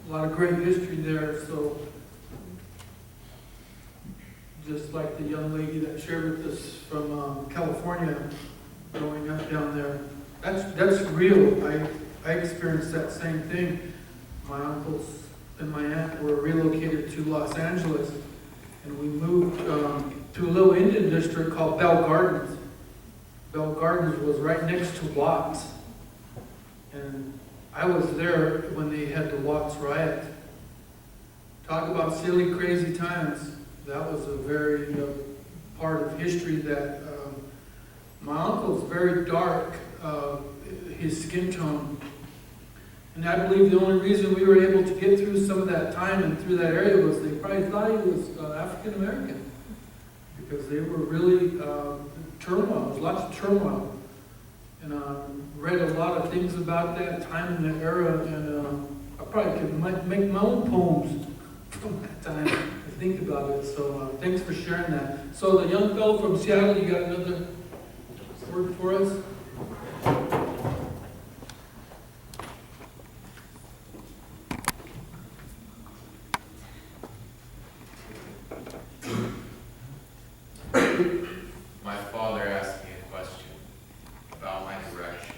a lot of great history there. So just like the young lady that shared with us from California, growing up down there, that's real. I experienced that same thing. My uncles and my aunt were relocated to Los Angeles, and we moved to a little Indian district called Bell Gardens. Bell Gardens was right next to Watts, and I was there when they had the Watts riot. Talk about silly, crazy times. That was a very part of history that my uncle's very dark, his skin tone. And I believe the only reason we were able to get through some of that time and through that area was they probably thought he was African American. Because they were really turmoil, there was lots of turmoil. And read a lot of things about that time and that era, and I probably could make my own poems from that time to think about it. So thanks for sharing that. So the young fellow from Seattle, you got another word for us? My father asked me a question about my direction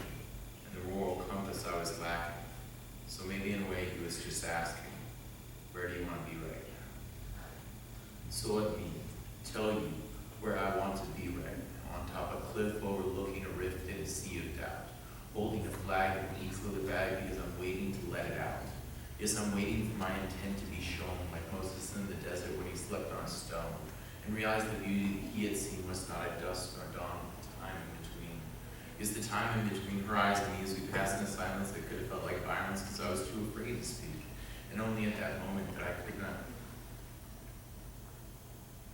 and the moral compass I was lacking. So maybe in a way he was just asking, where do you want to be right now? So let me tell you where I want to be right now, on top of a cliff overlooking a rift in a sea of doubt, holding a flag that leaks through the bag because I'm waiting to let it out. Yes, I'm waiting for my intent to be shown, like Moses in the desert when he slept on a stone, and realized the beauty that he had seen was not at dusk nor dawn, but the time in between. Is the time in between her eyes and me as we passed in a silence that could have felt like violence because I was too afraid to speak, and only at that moment that I could not.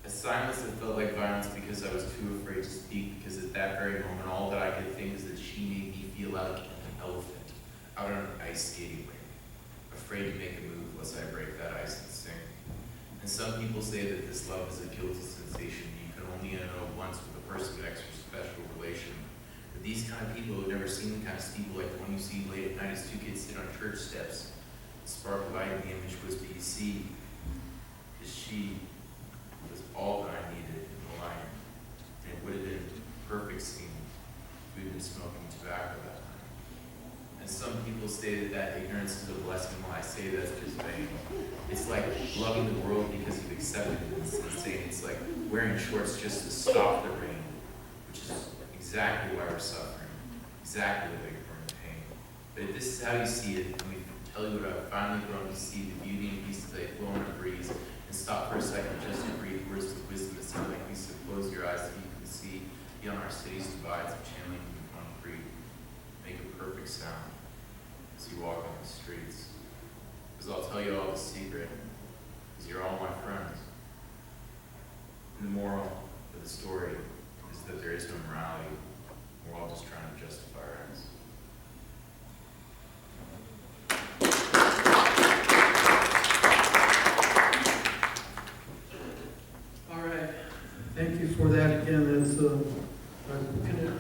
A silence that felt like violence because I was too afraid to speak, because at that very moment all that I could think is that she made me feel like an elephant out on an ice skating rink, afraid to make a move lest I break that ice and sink. And some people say that this love is a guilty sensation you can only know once with a person with extra special relation. But these kind of people who have never seen the kind of steeple like the one you see late at night as two kids sit on church steps. The spark of light in the image was PC. Because she was all that I needed in the life. And it would have been a perfect scene if we'd been smoking tobacco that time. And some people say that ignorance is a blessing. Well, I say that's just vain. It's like loving the world because you've accepted it. It's insane. It's like wearing shorts just to stop the rain, which is exactly why we're suffering, exactly why we're in pain. But if this is how you see it, let me tell you what I've finally grown to see, the beauty and peace that they flow in a breeze, and stop for a second just to breathe words of wisdom that sound like these. So close your eyes so you can see beyond our city's divides of channeling from concrete. Make a perfect sound as you walk on the streets. Because I'll tell you all the secret, because you're all my friends. And the moral of the story is that there is no morality. We're all just trying to justify our ends. All right. Thank you for that again. It's,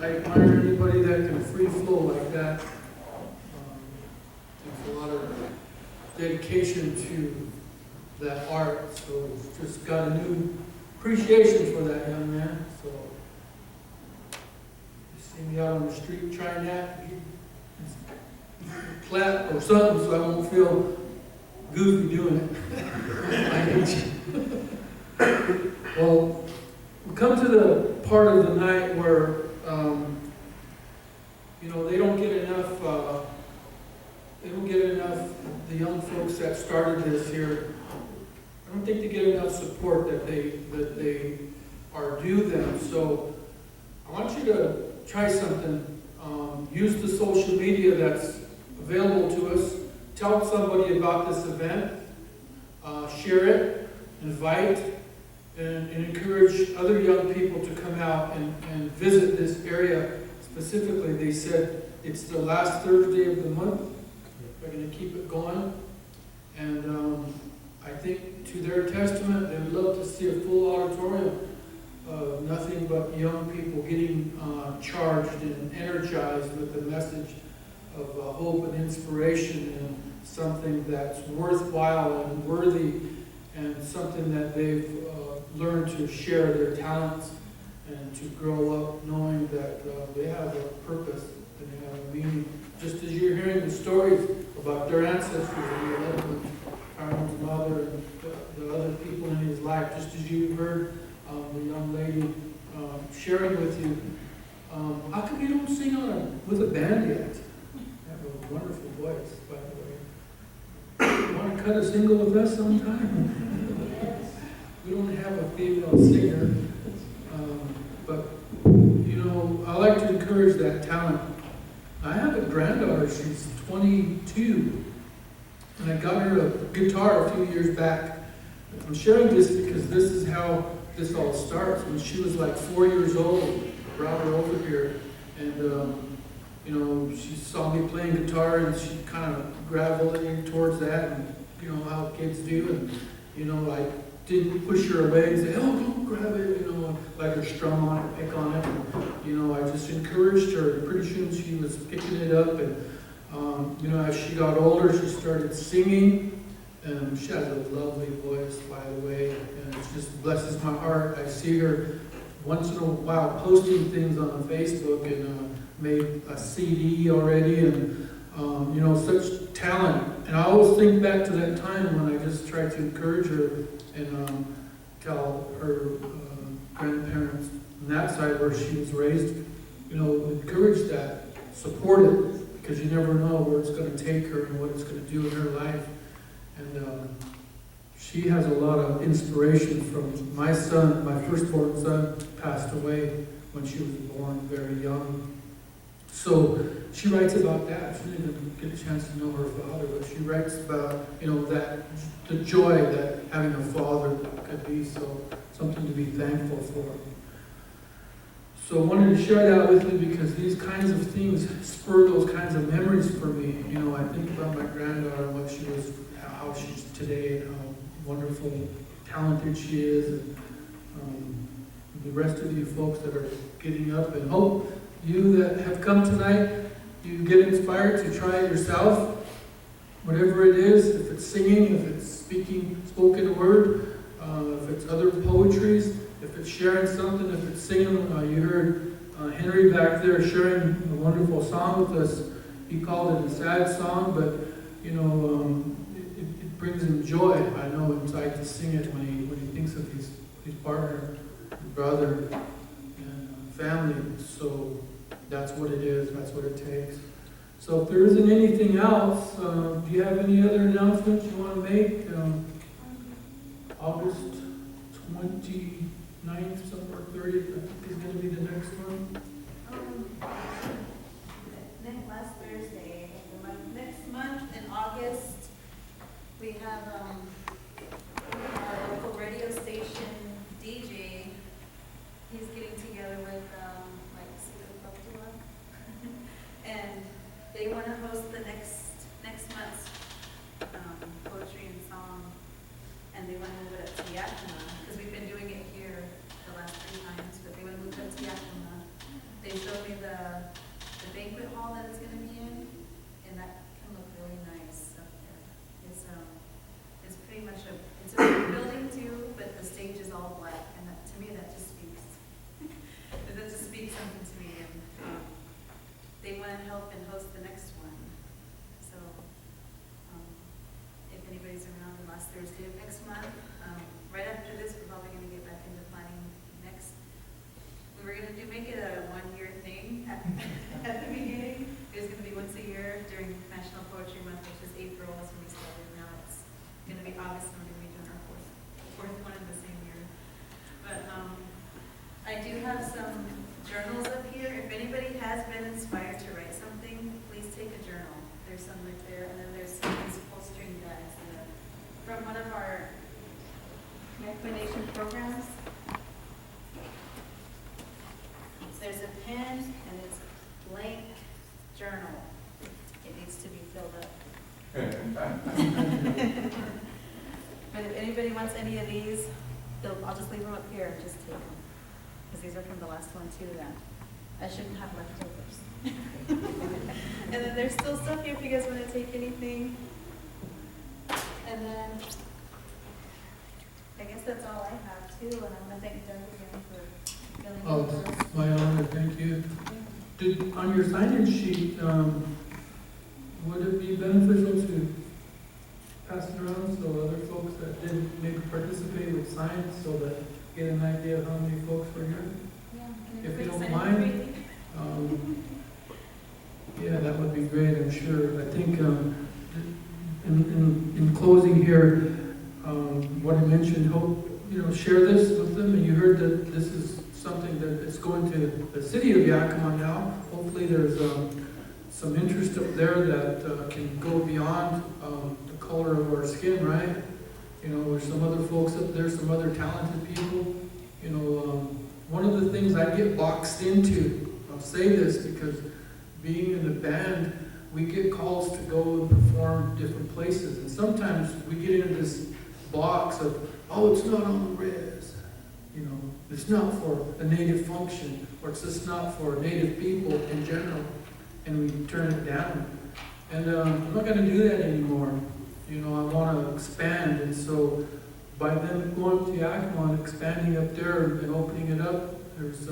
I admire anybody that can free flow like that. There's a lot of dedication to that art, so just got a new appreciation for that young man. So you see me out on the street trying that, clap or something so I won't feel goofy doing it. I hate you. Well, we come to the part of the night where they don't get enough. They don't get enough. The young folks that started this here, I don't think they get enough support that they are due them. So I want you to try something. Use the social media that's available to us. Tell somebody about this event. Share it. Invite. And encourage other young people to come out and visit this area. Specifically, they said it's the last Thursday of the month. They're going to keep it going. And I think to their testament, they would love to see a full auditorium of nothing but young people getting charged and energized with the message of hope and inspiration and something that's worthwhile and worthy, and something that they've learned to share their talents and to grow up knowing that they have a purpose and they have a meaning. Just as you're hearing the stories about their ancestors and your loved ones, Aaron's mother and the other people in his life, just as you heard the young lady sharing with you, how come you don't sing with a band yet? You have a wonderful voice, by the way. You want to cut a single with us sometime? We don't have a female singer, but you know, I like to encourage that talent. I have a granddaughter, she's 22, and I got her a guitar a few years back. I'm sharing this because this is how this all starts. When she was like 4 years old, I brought her over here, and you know, she saw me playing guitar, and she kind of gravitated towards that, and you know how kids do, and you know, I didn't push her away and say, "Oh, don't grab it," you know, like her strum on it, pick on it. And, you know, I just encouraged her. Pretty soon she was picking it up, and you know, as she got older, she started singing. She has a lovely voice, by the way, and it just blesses my heart. I see her once in a while posting things on Facebook, and made a CD already, and you know, such talent. And I always think back to that time when I just tried to encourage her and tell her grandparents on that side where she was raised, you know, encourage that, support it, because you never know where it's going to take her and what it's going to do in her life. And she has a lot of inspiration from my son. My firstborn son passed away when she was born, very young. So she writes about that. She didn't even get a chance to know her father, but she writes about, you know, that the joy that having a father could be, so something to be thankful for. So I wanted to share that with you because these kinds of things spur those kinds of memories for me. You know, I think about my granddaughter and what she was, how she's today, and how wonderful, talented she is, and the rest of you folks that are getting up, and hope you that have come tonight, you get inspired to try it yourself, whatever it is, if it's singing, if it's speaking spoken word, if it's other poetries, if it's sharing something, if it's singing. You heard Henry back there sharing a wonderful song with us. He called it a sad song, but you know, it brings him joy, I know, inside to sing it when he thinks of his partner, his brother, and family. So that's what it is, that's what it takes. So if there isn't anything else, do you have any other announcements you want to make? August 29th, somewhere 30th, I think is going to be the next one. Last Thursday, next month in August, we have our local radio station DJ. He's getting together with and they want to host the next month's poetry and song, and they want to move it up to Yakama, because we've been doing it here the last 3 times, but they want to move it up to Yakama. They showed me the banquet hall that it's going to be in, and that can look really nice up there. It's pretty much it's a big building too, but the stage is all black, and that, to me that just speaks something to me. And they want to help and host the next one. So if anybody's around the last Thursday of next month, right after this, we're probably going to get back into planning next. We were going to make it a 1-year thing at the beginning. It was going to be once a year during National Poetry Month, which is April, that's when we started. Now it's going to be August, and we're going to be doing our fourth one in the same year. But I do have some journals up here. If anybody has been inspired to write something, please take a journal. There's some right there, and then there's some full string bags from one of our Yakama programs. There's a pen, and it's blank journal. It needs to be filled up. But if anybody wants any of these, I'll just leave them up here and just take them. Because these are from the last one too, that I shouldn't have leftovers. And then there's still stuff here if you guys want to take anything. And then, I guess that's all I have too, and I'm gonna thank Doug again for filling Oh, in for us. it's my honor, thank you. Did, on your signage sheet, would it be beneficial to pass it around so other folks that didn't maybe participate with signs so that get an idea of how many folks were here? Yeah, can If you everybody don't sign mind. it freely? Yeah, that would be great, I'm sure. I think, in closing here, what I mentioned, hope, share this with them, and you heard that this is something that is going to the city of Yakima now. Hopefully there's, some interest up there that, can go beyond, the color of our skin, right? There's some other folks up there, some other talented people. One of the things I get boxed into, I'll say this because being in the band, we get calls to go and perform different places. And sometimes we get into this box of, oh, it's not on the res. It's not for a native function, or it's just not for native people in general. And we turn it down. And I'm not going to do that anymore. I want to expand. And so by them going to Yakama and expanding up there and opening it up, there's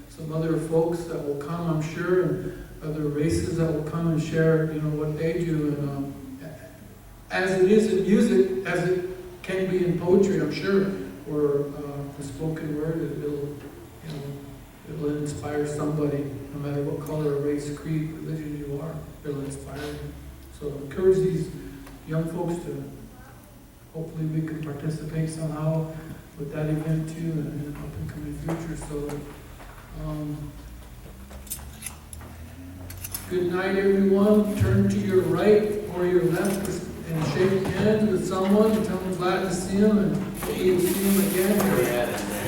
some other folks that will come, I'm sure, and other races that will come and share, what they do. And as it is in music, as it can be in poetry, I'm sure, or the spoken word, it'll inspire somebody, no matter what color, race, creed, religion you are. It'll inspire you. So encourage these young folks to, hopefully we can participate somehow with that event too, and in up and coming future. So, good night, everyone. Turn to your right or your left and shake hands with someone and tell them glad to see them and hopefully you'll see them again.